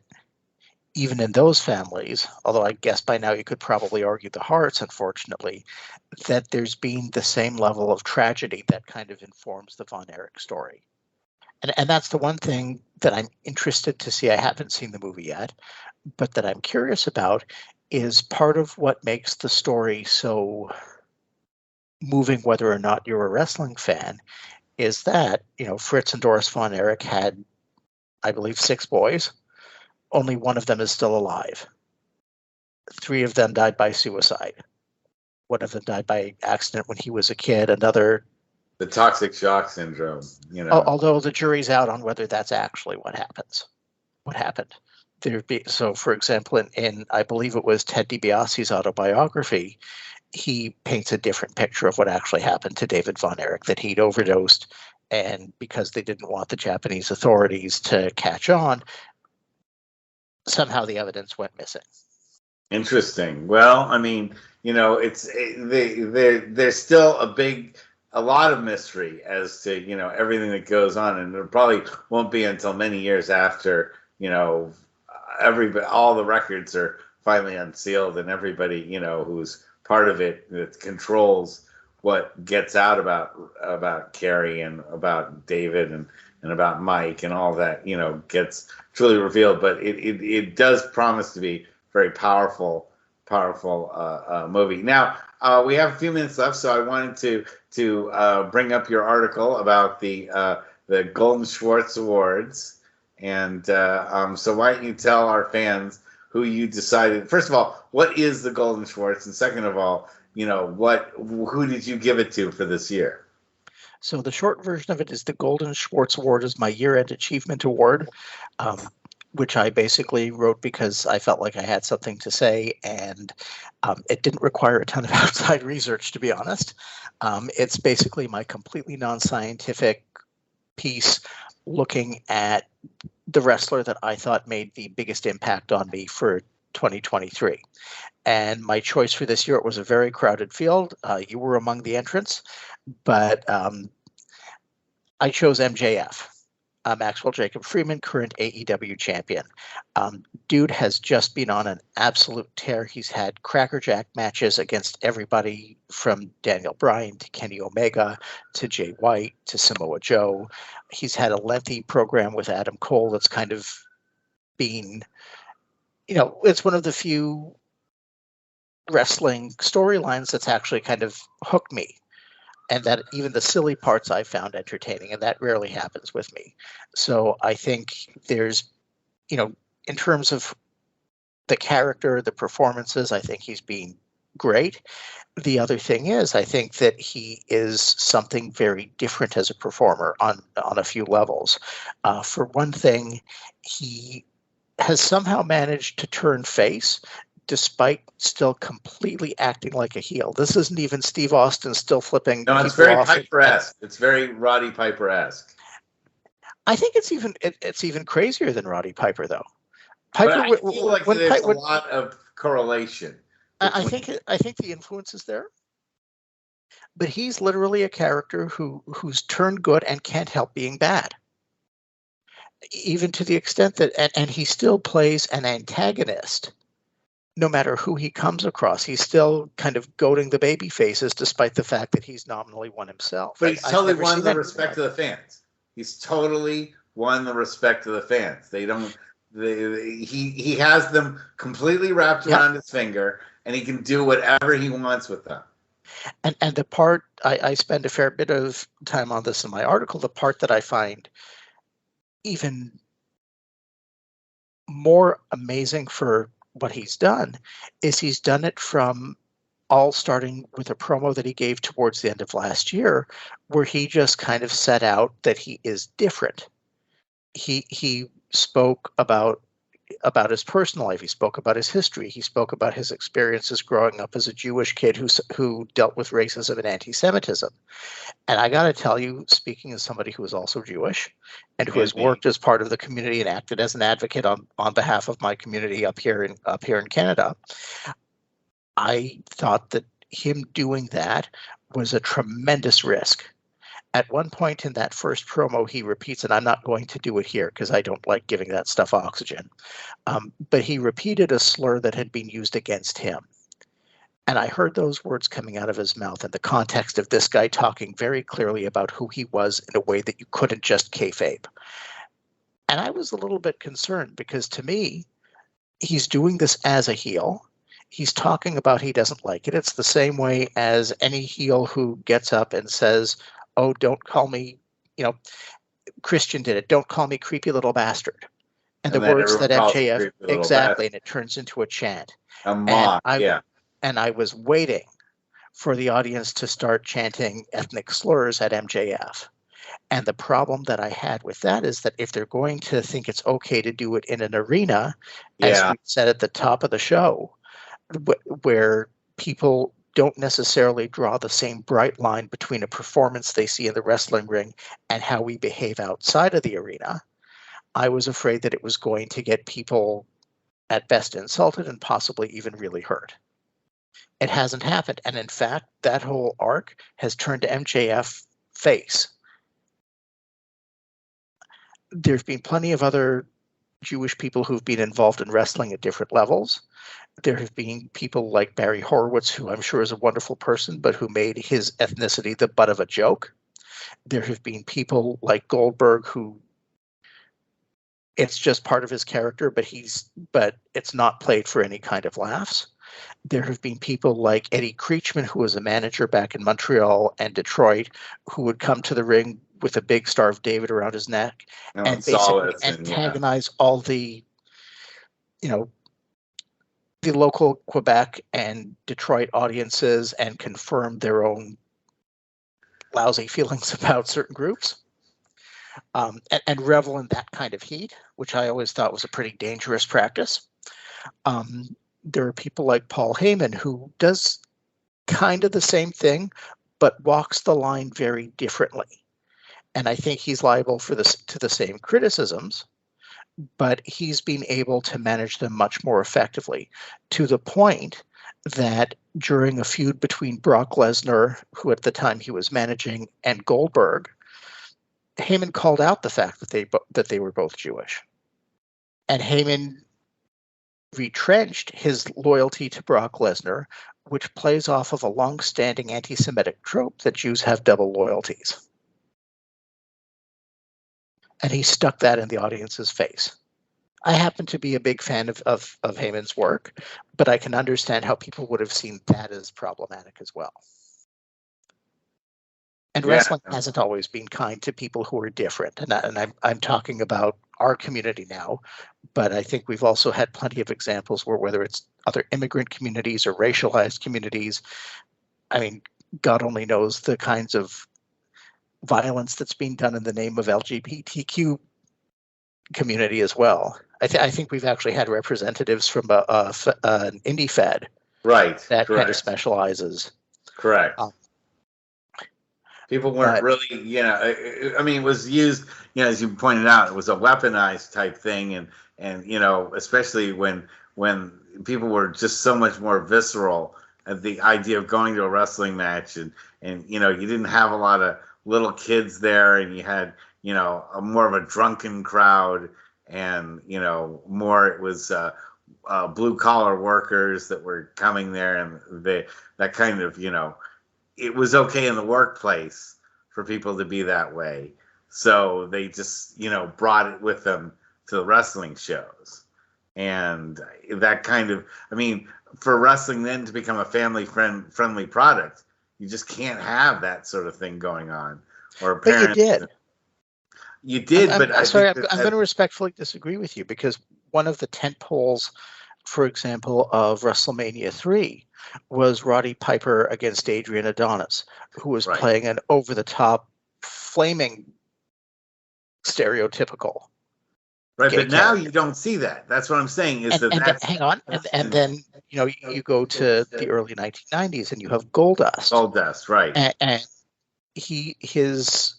even in those families, although I guess by now you could probably argue the Harts, unfortunately, that there's been the same level of tragedy that kind of informs the Von Erich story. And that's the one thing that I'm interested to see. I haven't seen the movie yet, but that I'm curious about is part of what makes the story so moving, whether or not you're a wrestling fan, is that, you know, Fritz and Doris Von Erich had, I believe, 6 boys. Only one of them is still alive. 3 of them died by suicide. One of them died by accident when he was a kid. Another, the toxic shock syndrome, you know. Although the jury's out on whether that's actually what happened. So, for example, in I believe it was Ted DiBiase's autobiography, he paints a different picture of what actually happened to David Von Erich, that he'd overdosed, and because they didn't want the Japanese authorities to catch on, somehow the evidence went missing. Interesting. Well, I mean, you know, there's still a lot of mystery as to, you know, everything that goes on, and it probably won't be until many years after, you know, all the records are finally unsealed, and everybody, you know, who's part of it that controls what gets out about Kerry and about David and about Mike and all that, you know, gets truly revealed. But it does promise to be very powerful movie. Now we have a few minutes left, so I wanted to bring up your article about the Golden Schwartz Awards. And so why don't you tell our fans who you decided? First of all, what is the Golden Schwartz, and second of all, who did you give it to for this year? So the short version of it is the Golden Schwartz Award is my year-end achievement award, which I basically wrote because I felt like I had something to say, and it didn't require a ton of outside research, to be honest. It's basically my completely non-scientific piece looking at the wrestler that I thought made the biggest impact on me for 2023. And my choice for this year, it was a very crowded field. You were among the entrants, but I chose MJF, Maxwell Jacob Freeman, current AEW champion. Dude has just been on an absolute tear. He's had crackerjack matches against everybody from Daniel Bryan to Kenny Omega to Jay White to Samoa Joe. He's had a lengthy program with Adam Cole that's kind of been, it's one of the few wrestling storylines that's actually kind of hooked me, and that even the silly parts I found entertaining, and that rarely happens with me. So I think there's, in terms of the character, the performances, I think he's been great. The other thing is, I think that he is something very different as a performer on a few levels. For one thing, he has somehow managed to turn face despite still completely acting like a heel. This isn't even Steve Austin still flipping. No, it's very Piper-esque. It's very Roddy Piper-esque. I think it's even crazier than Roddy Piper, though. Piper, but I feel like there's a lot of correlation. I think the influence is there, but he's literally a character who's turned good and can't help being bad. Even to the extent that, and he still plays an antagonist. No matter who he comes across, he's still kind of goading the baby faces, despite the fact that he's nominally one himself. But he's totally won the respect of the fans. He's totally won the respect of the fans. He has them completely wrapped around his finger, and he can do whatever he wants with them. And the part I spend a fair bit of time on this in my article, the part that I find even more amazing for what he's done is he's done it from all starting with a promo that he gave towards the end of last year, where he just kind of set out that he is different. He spoke about his personal life. He spoke about his history. He spoke about his experiences growing up as a Jewish kid who dealt with racism and anti-Semitism. And I got to tell you, speaking as somebody who is also Jewish and who has worked as part of the community and acted as an advocate on behalf of my community up here in Canada, I thought that him doing that was a tremendous risk. At one point in that first promo, he repeats, and I'm not going to do it here because I don't like giving that stuff oxygen, but he repeated a slur that had been used against him. And I heard those words coming out of his mouth in the context of this guy talking very clearly about who he was in a way that you couldn't just kayfabe. And I was a little bit concerned because to me, he's doing this as a heel. He's talking about he doesn't like it. It's the same way as any heel who gets up and says, "Oh, don't call me," Christian did it. "Don't call me creepy little bastard." And the words that MJF, exactly, and it turns into a chant. A mock, And I was waiting for the audience to start chanting ethnic slurs at MJF. And the problem that I had with that is that if they're going to think it's okay to do it in an arena, as we said at the top of the show, where people don't necessarily draw the same bright line between a performance they see in the wrestling ring and how we behave outside of the arena, I was afraid that it was going to get people at best insulted and possibly even really hurt. It hasn't happened. And in fact, that whole arc has turned to MJF face. There's been plenty of other Jewish people who've been involved in wrestling at different levels. There have been people like Barry Horowitz, who I'm sure is a wonderful person, but who made his ethnicity the butt of a joke. There have been people like Goldberg who it's just part of his character, but it's not played for any kind of laughs. There have been people like Eddie Creechman, who was a manager back in Montreal and Detroit, who would come to the ring with a big Star of David around his neck, and basically antagonize all the, the local Quebec and Detroit audiences and confirm their own lousy feelings about certain groups, and revel in that kind of heat, which I always thought was a pretty dangerous practice. There are people like Paul Heyman who does kind of the same thing, but walks the line very differently. And I think he's liable to the same criticisms, but he's been able to manage them much more effectively, to the point that during a feud between Brock Lesnar, who at the time he was managing, and Goldberg, Heyman called out the fact that they were both Jewish. And Heyman retrenched his loyalty to Brock Lesnar, which plays off of a long-standing anti-Semitic trope that Jews have double loyalties. And he stuck that in the audience's face. I happen to be a big fan of Heyman's work, but I can understand how people would have seen that as problematic as well. And wrestling hasn't always been kind to people who are different. And I'm talking about our community now, but I think we've also had plenty of examples where, whether it's other immigrant communities or racialized communities, I mean, God only knows the kinds of violence that's being done in the name of LGBTQ community as well. I think we've actually had representatives from an indie fed, right, that kind of specializes. Correct. People weren't really, I mean, it was used, as you pointed out, it was a weaponized type thing, and especially when people were just so much more visceral at the idea of going to a wrestling match, and you didn't have a lot of little kids there, and you had more of a drunken crowd, and more, it was blue collar workers that were coming there, and that kind of it was okay in the workplace for people to be that way, so they just brought it with them to the wrestling shows. And that kind of, I mean, for wrestling then to become a family friendly product, you just can't have that sort of thing going on. Or parents, but you did. I'm going to respectfully disagree with you, because one of the tent poles, for example, of WrestleMania 3 was Roddy Piper against Adrian Adonis, who was playing an over-the-top, flaming, stereotypical. Right, but now you don't see that. That's what I'm saying. Hang on, and then you go to the early 1990s, and you have Goldust. Goldust, right? And his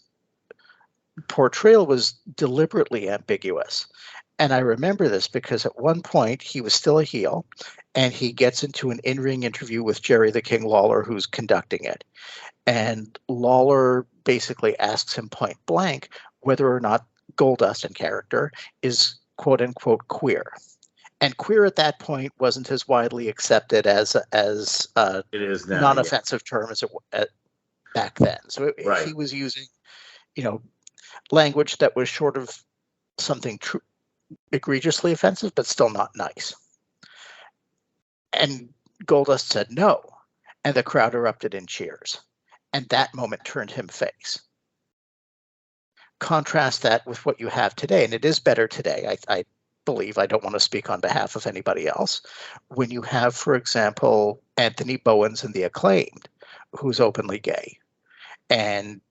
portrayal was deliberately ambiguous. And I remember this because at one point he was still a heel, and he gets into an in-ring interview with Jerry the King Lawler, who's conducting it. And Lawler basically asks him point blank whether or not Goldust in character is quote unquote queer. And queer at that point wasn't as widely accepted as it is now, non-offensive term as it back then. So he was using, language that was short of something egregiously offensive, but still not nice. And Goldust said no, and the crowd erupted in cheers. And that moment turned him face. Contrast that with what you have today, and it is better today, I believe. I don't want to speak on behalf of anybody else. When you have, for example, Anthony Bowens in The Acclaimed, who's openly gay, and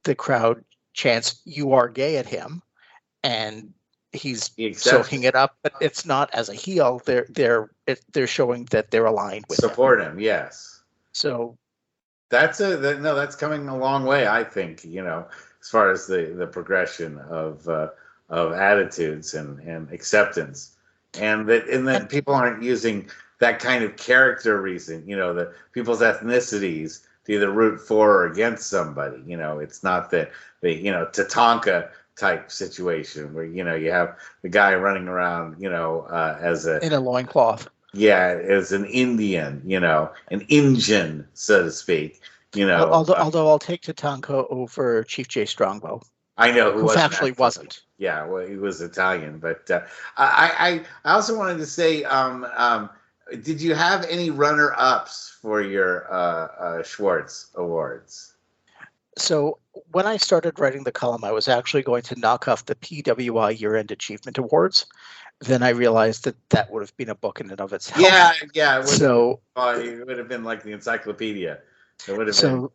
the crowd chants "You are gay" at him, and he's soaking it up, but it's not as a heel. They're showing that they're aligned with support him. Yes. So that's coming a long way, I think. As far as the progression of attitudes and acceptance, and that people aren't using that kind of character reason. The people's ethnicities to either root for or against somebody. It's not the Tatanka type situation where you have the guy running around as in a loincloth, as an Indian, an Injun, so to speak. Although I'll take Tatanka over Chief J Strongbow. I know who actually wasn't. Yeah, well, he was Italian, but I also wanted to say, did you have any runner-ups for your Schwartz awards? So when I started writing the column, I was actually going to knock off the PWI Year-End Achievement Awards. Then I realized that that would have been a book in and of itself. Yeah. It would have been like the encyclopedia. It would have so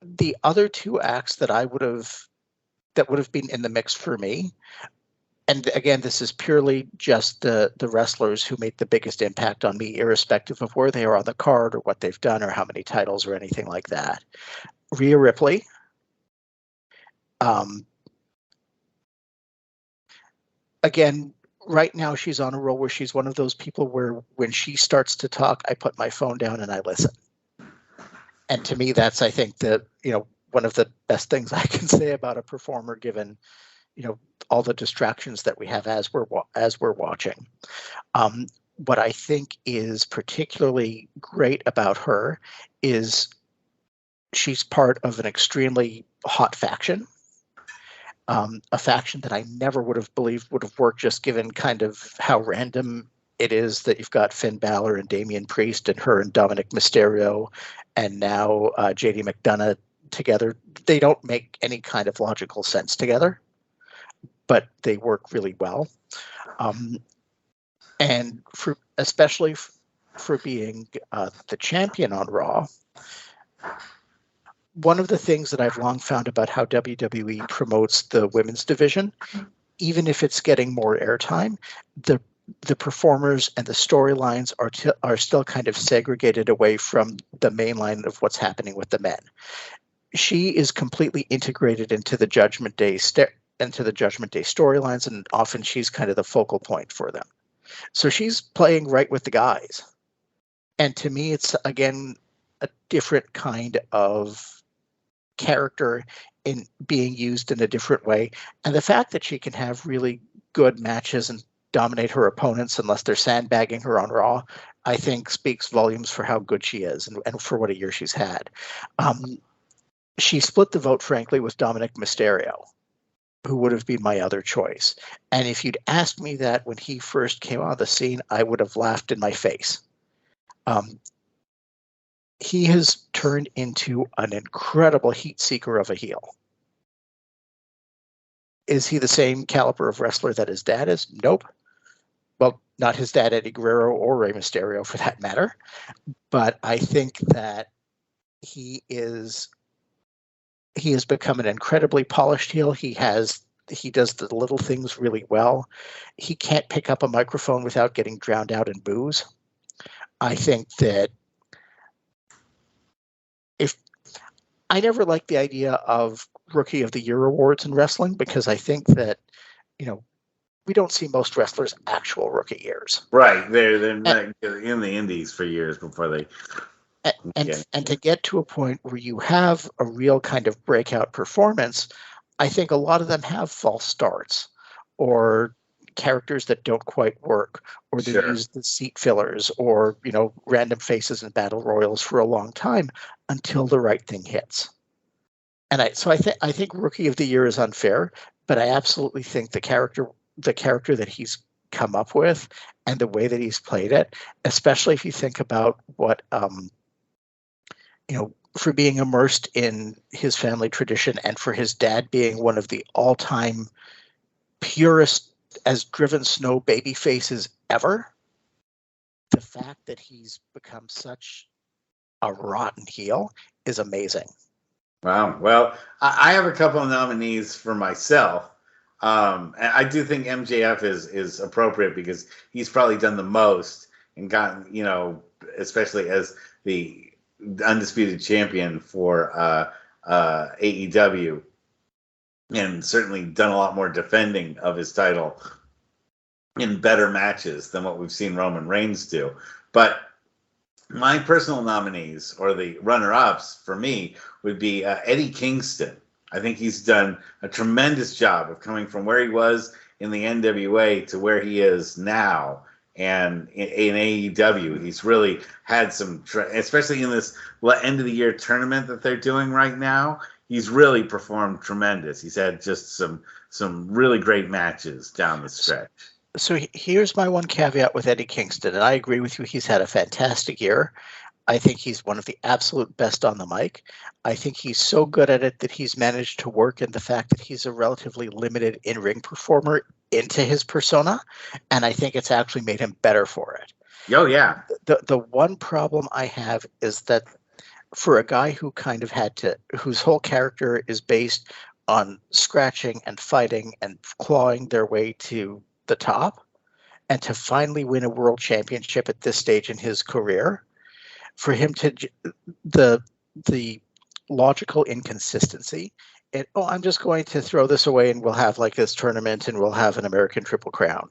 been. The other two acts that would have been in the mix for me, and again, this is purely just the wrestlers who made the biggest impact on me, irrespective of where they are on the card or what they've done or how many titles or anything like that. Rhea Ripley. Again, right now she's on a roll where she's one of those people where when she starts to talk, I put my phone down and I listen. And to me, that's, I think, one of the best things I can say about a performer, given, all the distractions that we have as we're watching. What I think is particularly great about her is she's part of an extremely hot faction. A faction that I never would have believed would have worked, just given kind of how random it is that you've got Finn Balor and Damian Priest and her and Dominic Mysterio and now JD McDonough together. They don't make any kind of logical sense together, but they work really well. And especially for being the champion on Raw, one of the things that I've long found about how WWE promotes the women's division, even if it's getting more airtime, the performers and the storylines are still kind of segregated away from the main line of what's happening with the men. She is completely integrated into the Judgment Day storylines, and often she's kind of the focal point for them. So she's playing right with the guys. And to me, it's, again, a different kind of character in being used in a different way. And the fact that she can have really good matches and dominate her opponents unless they're sandbagging her on Raw, I think speaks volumes for how good she is and for what a year she's had. She split the vote, frankly, with Dominic Mysterio, who would have been my other choice. And if you'd asked me that when he first came on the scene, I would have laughed in my face. He has turned into an incredible heat seeker of a heel. Is he the same caliber of wrestler that his dad is? Nope. Well, not his dad, Eddie Guerrero, or Rey Mysterio for that matter. But I think that he has become an incredibly polished heel. He does the little things really well. He can't pick up a microphone without getting drowned out in boos. I think that I never liked the idea of Rookie of the Year awards in wrestling, because I think that, we don't see most wrestlers' actual rookie years. Right. They're in the indies for years before they. And to get to a point where you have a real kind of breakout performance, I think a lot of them have false starts or characters that don't quite work, or they use the seat fillers or, random faces in battle royals for a long time until the right thing hits. And I think Rookie of the Year is unfair, but I absolutely think the character that he's come up with and the way that he's played it, especially if you think about what, for being immersed in his family tradition and for his dad being one of the all-time purest as driven snow baby faces ever, the fact that he's become such a rotten heel is amazing. Wow. Well, I have a couple of nominees for myself. And I do think MJF is appropriate because he's probably done the most and gotten, especially as the undisputed champion for AEW, and certainly done a lot more defending of his title in better matches than what we've seen Roman Reigns do. But my personal nominees, or the runner-ups for me, would be Eddie Kingston. I think he's done a tremendous job of coming from where he was in the NWA to where he is now. And in AEW, he's really had some, especially in this end of the year tournament that they're doing right now, he's really performed tremendous. He's had just some really great matches down the stretch. So here's my one caveat with Eddie Kingston, and I agree with you. He's had a fantastic year. I think he's one of the absolute best on the mic. I think he's so good at it that he's managed to work in the fact that he's a relatively limited in-ring performer into his persona, and I think it's actually made him better for it. Oh, yeah. The one problem I have is that for a guy who kind of whose whole character is based on scratching and fighting and clawing their way to the top, and to finally win a world championship at this stage in his career, for him to the logical inconsistency. I'm just going to throw this away and we'll have like this tournament and we'll have an American Triple Crown.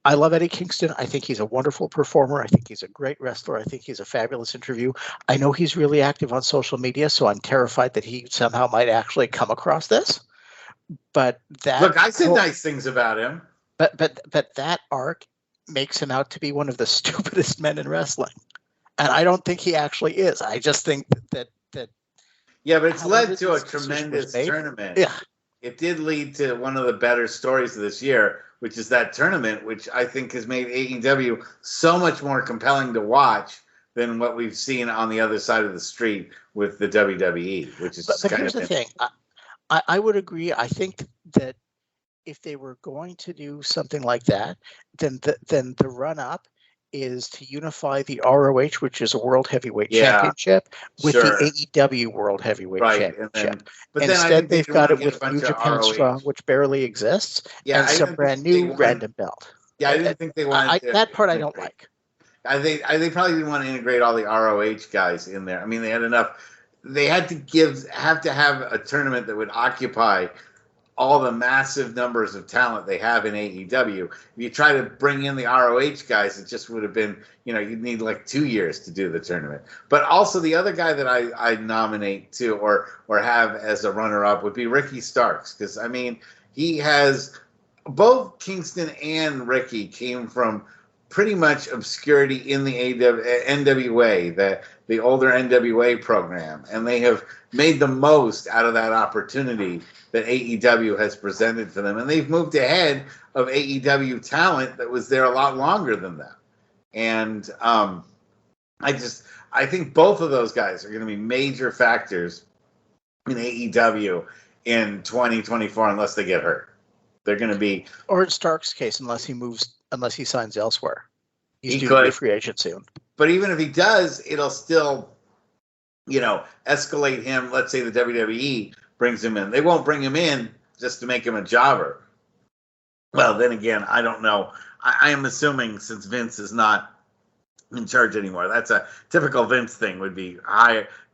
I love Eddie Kingston. I think he's a wonderful performer. I think he's a great wrestler. I think he's a fabulous interview. I know he's really active on social media, so I'm terrified that he somehow might actually come across this. But look, I said nice things about him. But that arc makes him out to be one of the stupidest men in wrestling, and I don't think he actually is. I just think that yeah, but it's led to a tremendous tournament. Yeah, it did lead to one of the better stories of this year, which is that tournament, which I think has made AEW so much more compelling to watch than what we've seen on the other side of the street with the WWE, which is but here's the thing. I would agree. I think that if they were going to do something like that, then the run-up is to unify the ROH, which is a World Heavyweight Championship, with the AEW World Heavyweight Championship. But instead, they've got it with New Japan Strong, which barely exists, and some brand new random belt. Yeah, I didn't think they wanted that part I don't like. They probably didn't want to integrate all the ROH guys in there. I mean, they had enough. They had to have a tournament that would occupy all the massive numbers of talent they have in AEW. If you try to bring in the ROH guys, it just would have been, you'd need like 2 years to do the tournament. But also the other guy that I nominate to or have as a runner-up would be Ricky Starks. Because, I mean, he has both Kingston and Ricky came from pretty much obscurity in the NWA, the older NWA program, and they have made the most out of that opportunity that AEW has presented for them, and they've moved ahead of AEW talent that was there a lot longer than them. And I think both of those guys are going to be major factors in AEW in 2024 unless they get hurt. They're going to be, or in Stark's case, unless he signs elsewhere. He's due to be a free agent soon. But even if he does, it'll still, escalate him. Let's say the WWE brings him in. They won't bring him in just to make him a jobber. Well, then again, I don't know. I am assuming since Vince is not in charge anymore, that's a typical Vince thing would be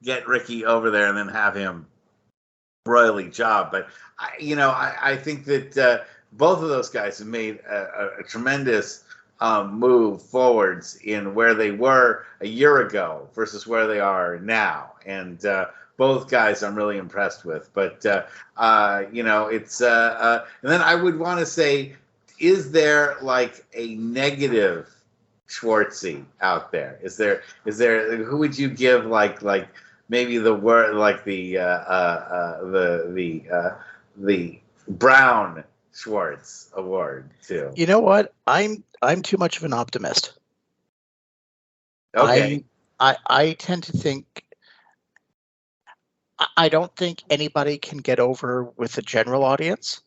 get Ricky over there and then have him royally job. But, I think that both of those guys have made a tremendous move forwards in where they were a year ago versus where they are now. And both guys I'm really impressed with. But, it's and then I would want to say, is there like a negative Schwartzy out there? Is there who would you give like maybe the word like the Brown Schwartz Award too? You know what? I'm too much of an optimist. Okay. I tend to think I don't think anybody can get over with the general audience,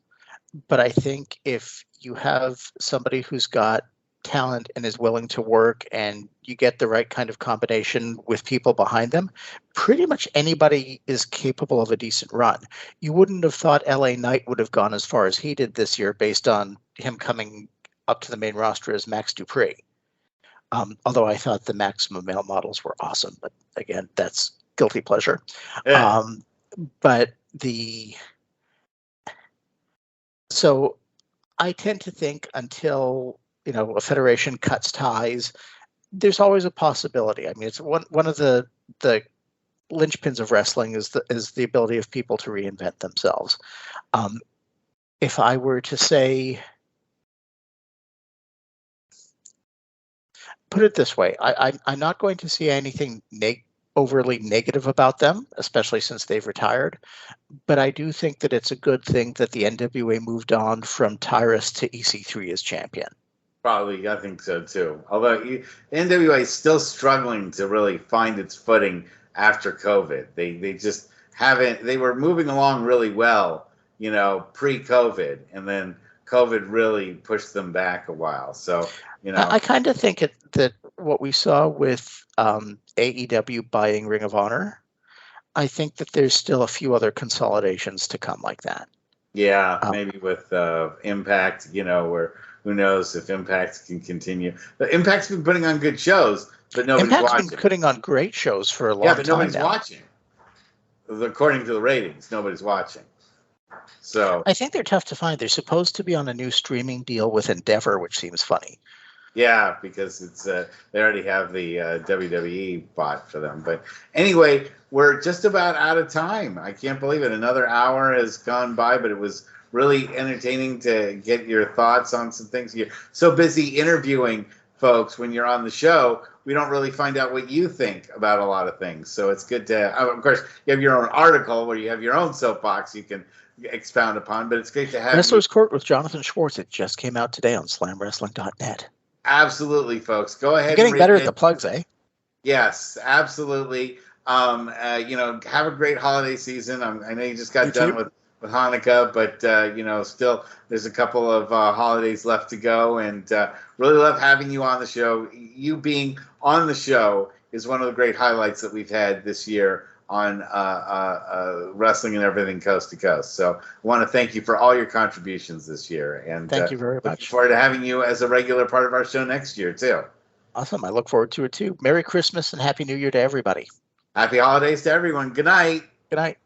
but I think if you have somebody who's got talent and is willing to work and you get the right kind of combination with people behind them, pretty much anybody is capable of a decent run. You wouldn't have thought LA Knight would have gone as far as he did this year based on him coming up to the main roster as Max Dupree. Although I thought the Maximum Male models were awesome, but again, that's guilty pleasure. Yeah. So I tend to think until a federation cuts ties, there's always a possibility. I mean, it's one of the linchpins of wrestling is the ability of people to reinvent themselves. If I were to say, put it this way, I'm not going to see anything overly negative about them, especially since they've retired. But I do think that it's a good thing that the NWA moved on from Tyrus to EC3 as champion. Probably, I think so too. Although NWA is still struggling to really find its footing after COVID. They just haven't. They were moving along really well, pre-COVID, and then COVID really pushed them back a while. So, I kind of think that what we saw with AEW buying Ring of Honor, I think that there's still a few other consolidations to come like that. Yeah, maybe with Impact, where who knows if Impact can continue. But Impact's been putting on good shows, but nobody's Impact's watching. been putting on great shows for a long time. Yeah, but nobody's watching. According to the ratings, nobody's watching. So I think they're tough to find. They're supposed to be on a new streaming deal with Endeavor, which seems funny. Yeah, because it's they already have the WWE bought for them. But anyway, we're just about out of time. I can't believe it. Another hour has gone by, but it was really entertaining to get your thoughts on some things. You're so busy interviewing folks when you're on the show, we don't really find out what you think about a lot of things. So it's good to, of course, you have your own article where you have your own soapbox you can expound upon, but it's great to have Wrestler's Court with Jonathan Schwartz. It just came out today on slamwrestling.net. Absolutely, folks. Go ahead. You're getting better at the plugs, eh? Yes, absolutely. Have a great holiday season. I know you just got done with Hanukkah, but still there's a couple of holidays left to go, and really love having you on the show. You being on the show is one of the great highlights that we've had this year on Wrestling and Everything Coast to Coast. So I want to thank you for all your contributions this year, and thank you very much. Looking forward to having you as a regular part of our show next year too. Awesome. I look forward to it too. Merry Christmas and Happy New Year to everybody. Happy holidays to everyone. Good night. Good night.